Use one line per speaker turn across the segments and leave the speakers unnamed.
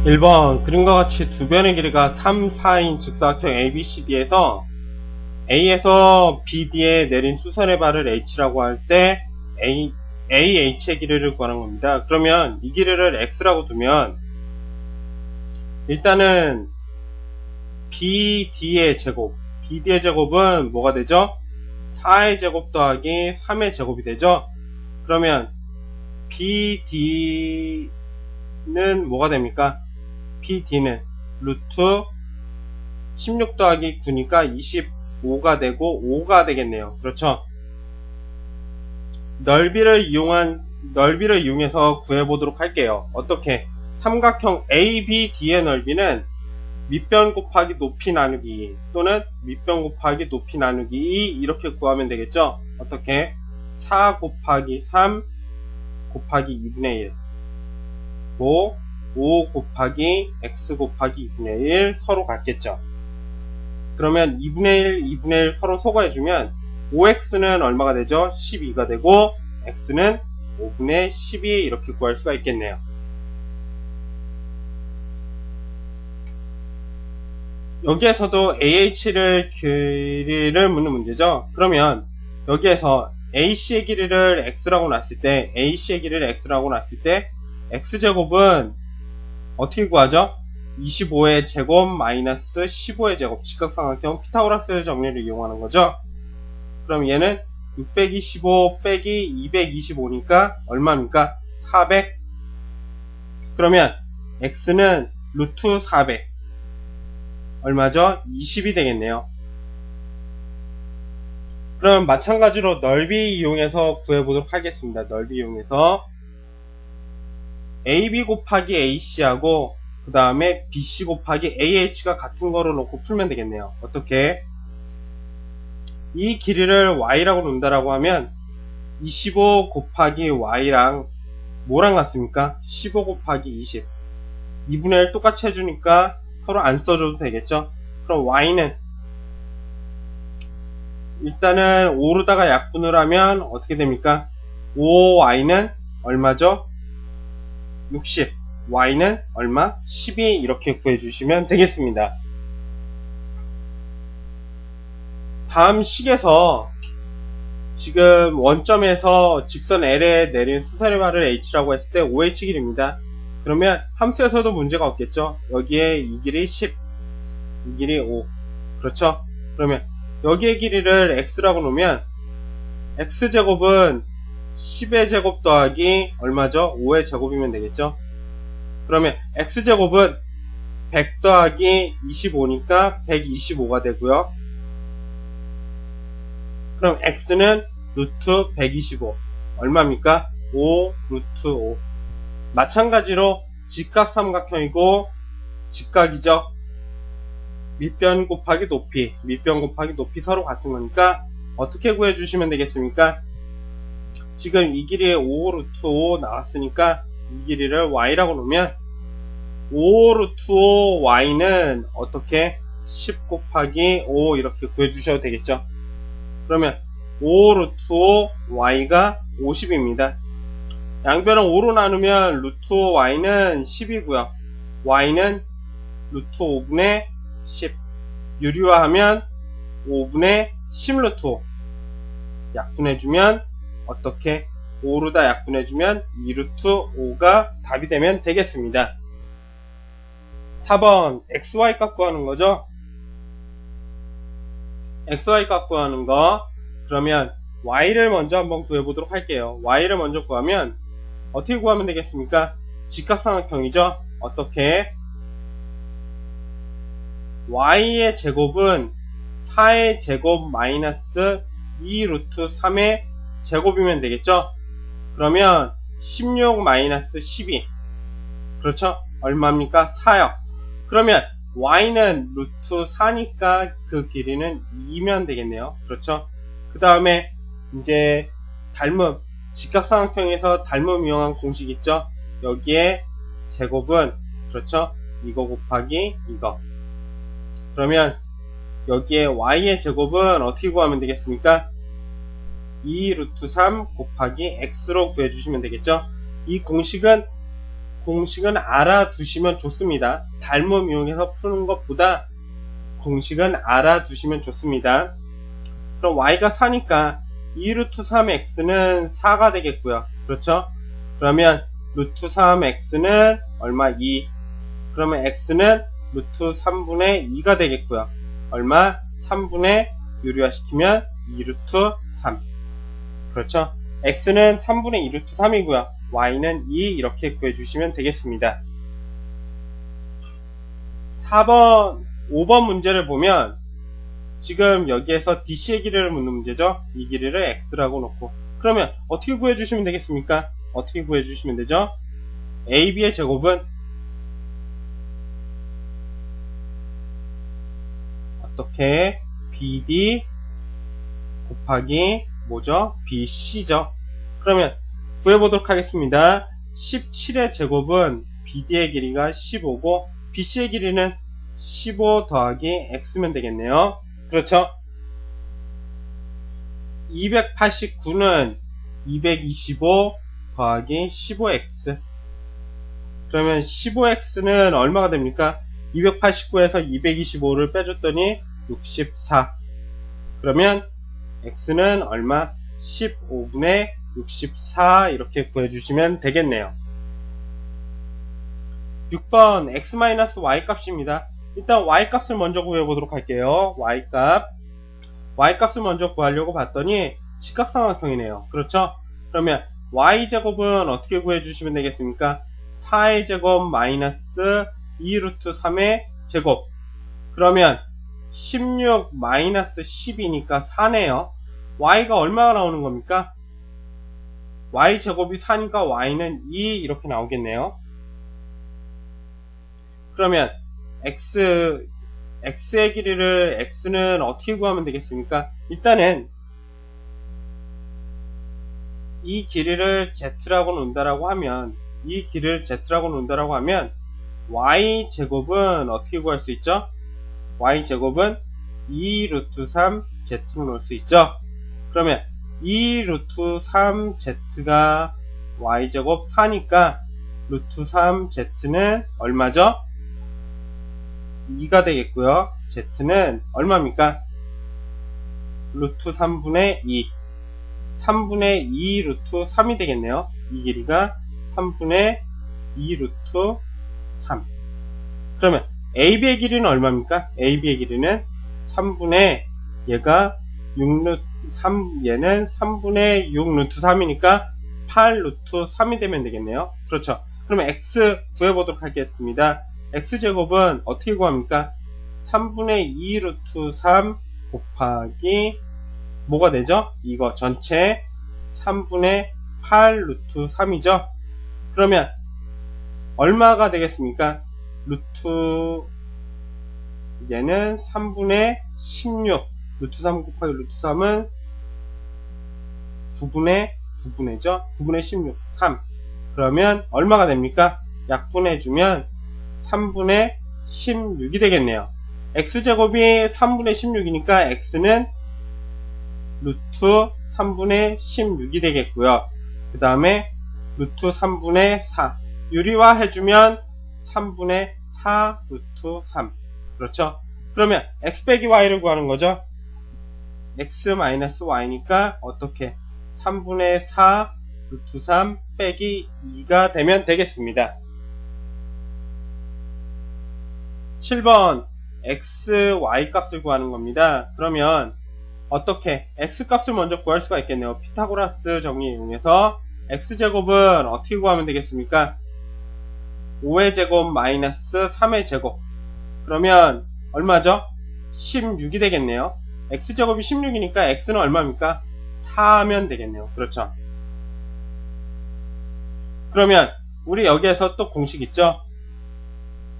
1번 그림과 같이 두 변의 길이가 3, 4인 직사각형 ABCD에서 A에서 BD에 내린 수선의 발을 H라고 할 때 AH의 길이를 구하는 겁니다. 그러면 이 길이를 X라고 두면 일단은 BD의 제곱, BD의 제곱은 뭐가 되죠? 4의 제곱 더하기 3의 제곱이 되죠? 그러면 BD는 뭐가 됩니까? BD는 루트 16 더하기 9니까 25가 되고 5가 되겠네요. 그렇죠? 넓이를 이용해서 구해보도록 할게요. 어떻게? 삼각형 ABD의 넓이는 밑변 곱하기 높이 나누기 2 또는 밑변 곱하기 높이 나누기 2 이렇게 구하면 되겠죠? 어떻게? 4 곱하기 3 곱하기 2분의 1 5 곱하기 x 곱하기 2분의 1 서로 같겠죠? 그러면 2분의 1, 2분의 1 서로 소거해주면 5x는 얼마가 되죠? 12가 되고 x는 5분의 12 이렇게 구할 수가 있겠네요. 여기에서도 AH를 길이를 묻는 문제죠. 그러면 여기에서 AC의 길이를 X라고 놨을 때 AC의 길이를 X라고 놨을 때 X제곱은 어떻게 구하죠? 25의 제곱 마이너스 15의 제곱 직각삼각형 피타고라스 정리를 이용하는 거죠. 그럼 얘는 625 빼기 225니까 얼마입니까? 400. 그러면 X는 루트 400 얼마죠? 20이 되겠네요. 그럼 마찬가지로 넓이 이용해서 구해보도록 하겠습니다. 넓이 이용해서 AB 곱하기 AC하고 그 다음에 BC 곱하기 AH가 같은 거를 놓고 풀면 되겠네요. 어떻게? 이 길이를 Y라고 놓는다라고 하면 25 곱하기 Y랑 뭐랑 같습니까? 15 곱하기 20 2분의 1 똑같이 해주니까 서로 안 써줘도 되겠죠? 그럼 Y는 일단은 5로다가 약분을 하면 어떻게 됩니까? 5Y는 얼마죠? 60 Y는 얼마? 12 이렇게 구해주시면 되겠습니다. 다음 식에서 지금 원점에서 직선 L에 내린 수선의 발을 H라고 했을 때 OH 길입니다. 그러면 함수에서도 문제가 없겠죠. 여기에 이 길이 10, 이 길이 5. 그렇죠? 그러면 여기의 길이를 X라고 놓으면 X제곱은 10의 제곱 더하기 얼마죠? 5의 제곱이면 되겠죠? 그러면 X제곱은 100 더하기 25니까 125가 되고요. 그럼 X는 루트 125 얼마입니까? 5 루트 5. 마찬가지로 직각삼각형이고 직각이죠. 밑변 곱하기 높이, 밑변 곱하기 높이 서로 같은 거니까 어떻게 구해주시면 되겠습니까? 지금 이 길이에 5 루트 5 나왔으니까 이 길이를 Y라고 놓으면 5 루트 5 Y는 어떻게? 10 곱하기 5 이렇게 구해주셔도 되겠죠. 그러면 5 루트 5 Y가 50입니다. 양변을 5로 나누면 루트 5 Y는 10이고요. Y는 루트 5분의 10. 유리화하면 5분의 10 루트 5. 약분해주면 어떻게? 5로다 약분해주면 2 루트 5가 답이 되면 되겠습니다. 4번 XY 값 구하는 거죠. XY 값 구하는 거. 그러면 Y를 먼저 한번 구해보도록 할게요. Y를 먼저 구하면 어떻게 구하면 되겠습니까? 직각삼각형이죠. 어떻게? Y의 제곱은 4의 제곱 마이너스 2 루트 3의 제곱이면 되겠죠? 그러면 16 마이너스 12 그렇죠? 얼마입니까? 4요. 그러면 Y는 루트 4니까 그 길이는 2면 되겠네요. 그렇죠? 그 다음에 이제 닮음 직각삼각형에서 닮음 이용한 공식 있죠? 여기에 제곱은 그렇죠? 이거 곱하기 이거. 그러면 여기에 Y의 제곱은 어떻게 구하면 되겠습니까? 2 루트 3 곱하기 X로 구해주시면 되겠죠? 이 공식은 공식은 알아두시면 좋습니다. 닮음 이용해서 푸는 것보다 공식은 알아두시면 좋습니다. 그럼 y가 4니까 2루트 3x는 4가 되겠고요. 그렇죠? 그러면 루트 3x는 얼마? 2. 그러면 x는 루트 3분의 2가 되겠고요. 얼마? 3분의 유리화시키면 2루트 3. 그렇죠? x는 3분의 2루트 3이고요. y는 2 이렇게 구해주시면 되겠습니다. 4번, 5번 문제를 보면 지금 여기에서 DC의 길이를 묻는 문제죠. 이 길이를 x라고 놓고 그러면 어떻게 구해주시면 되겠습니까? 어떻게 구해주시면 되죠? AB의 제곱은 어떻게 BD 곱하기 뭐죠? BC죠. 그러면 구해보도록 하겠습니다. 17의 제곱은 BD의 길이가 15고 BC의 길이는 15 더하기 X면 되겠네요. 그렇죠? 289는 225 더하기 15X. 그러면 15X는 얼마가 됩니까? 289에서 225를 빼줬더니 64. 그러면 X는 얼마? 15분의 64 이렇게 구해주시면 되겠네요. 6번 x-y 값입니다. 일단 y 값을 먼저 구해보도록 할게요. y 값을 먼저 구하려고 봤더니 직각삼각형이네요. 그렇죠? 그러면 y제곱은 어떻게 구해주시면 되겠습니까? 4의 제곱 마이너스 2루트 3의 제곱. 그러면 16 마이너스 10이니까 4네요. y가 얼마가 나오는 겁니까? y제곱이 4니까 y는 2 이렇게 나오겠네요. 그러면 x의 길이를 x는 어떻게 구하면 되겠습니까? 일단은 이 길이를 z라고 놓는다라고 하면 y제곱은 어떻게 구할 수 있죠? y제곱은 2루트 3z로 놓을 수 있죠. 그러면 2루트 3z가 y제곱 4니까 루트 3z는 얼마죠? 2가 되겠고요. z는 얼마입니까? 루트 3분의 2. 3분의 2 루트 3이 되겠네요. 이 길이가 3분의 2 루트 3. 그러면 AB의 길이는 얼마입니까? AB의 길이는 3분의 얘가 6 루트 3, 얘는 3분의 6 루트 3이니까 8 루트 3이 되면 되겠네요. 그렇죠. 그러면 x 구해보도록 하겠습니다. x제곱은 어떻게 구합니까? 3분의 2 루트 3 곱하기 뭐가 되죠? 이거 전체 3분의 8 루트 3이죠? 그러면 얼마가 되겠습니까? 루트 얘는 3분의 16 루트 3 곱하기 루트 3은 9분의 16 3. 그러면 얼마가 됩니까? 약분해주면 3분의 16이 되겠네요. x제곱이 3분의 16이니까 x는 루트 3분의 16이 되겠고요. 그 다음에 루트 3분의 4 유리화 해주면 3분의 4 루트 3. 그렇죠? 그러면 x 빼기 y를 구하는 거죠. x 마이너스 y니까 어떻게 3분의 4 루트 3 빼기 2가 되면 되겠습니다. 7번 x, y 값을 구하는 겁니다. 그러면 어떻게 x 값을 먼저 구할 수가 있겠네요. 피타고라스 정리 이용해서 x제곱은 어떻게 구하면 되겠습니까? 5의 제곱 마이너스 3의 제곱. 그러면 얼마죠? 16이 되겠네요. x제곱이 16이니까 x는 얼마입니까? 4면 되겠네요. 그렇죠. 그러면 우리 여기에서 또 공식 있죠?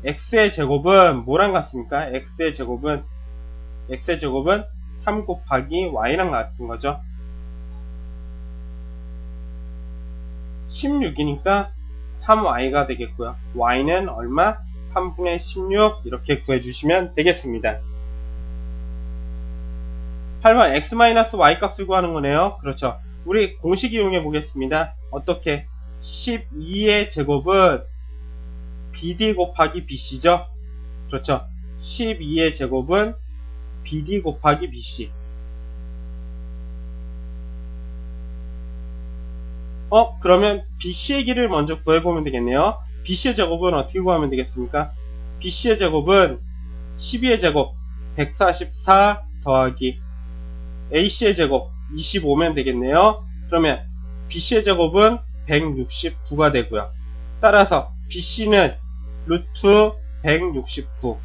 x의 제곱은 뭐랑 같습니까? x의 제곱은 3 곱하기 y랑 같은 거죠. 16이니까 3y가 되겠고요. y는 얼마? 3분의 16 이렇게 구해주시면 되겠습니다. 8번 x-y 값을 구하는 거네요. 그렇죠. 우리 공식 이용해 보겠습니다. 어떻게? 12의 제곱은 BD 곱하기 BC죠. 그렇죠. 12의 제곱은 BD 곱하기 BC. 그러면 BC의 길이를 먼저 구해보면 되겠네요. BC의 제곱은 어떻게 구하면 되겠습니까? BC의 제곱은 12의 제곱 144 더하기 AC의 제곱 25면 되겠네요. 그러면 BC의 제곱은 169가 되고요. 따라서 BC는 루트 169,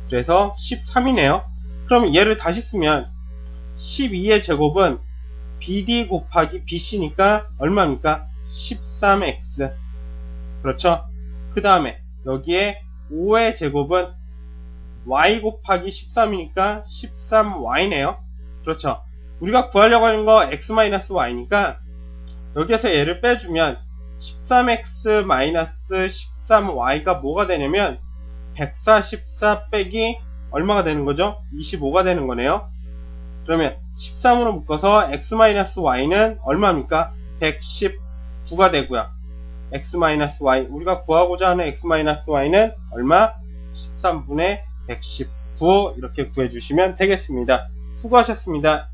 그래서 13이네요. 그럼 얘를 다시 쓰면 12의 제곱은 BD 곱하기 BC니까 얼마입니까? 13x. 그렇죠? 그 다음에 여기에 5의 제곱은 y 곱하기 13이니까 13y네요. 그렇죠? 우리가 구하려고 하는 거 x-y니까 여기에서 얘를 빼주면 13x-13y가 뭐가 되냐면 144 빼기 얼마가 되는 거죠? 25가 되는 거네요. 그러면 13으로 묶어서 x-y는 얼마입니까? 119가 되고요. x-y, 우리가 구하고자 하는 x-y는 얼마? 13분의 119 이렇게 구해주시면 되겠습니다. 수고하셨습니다.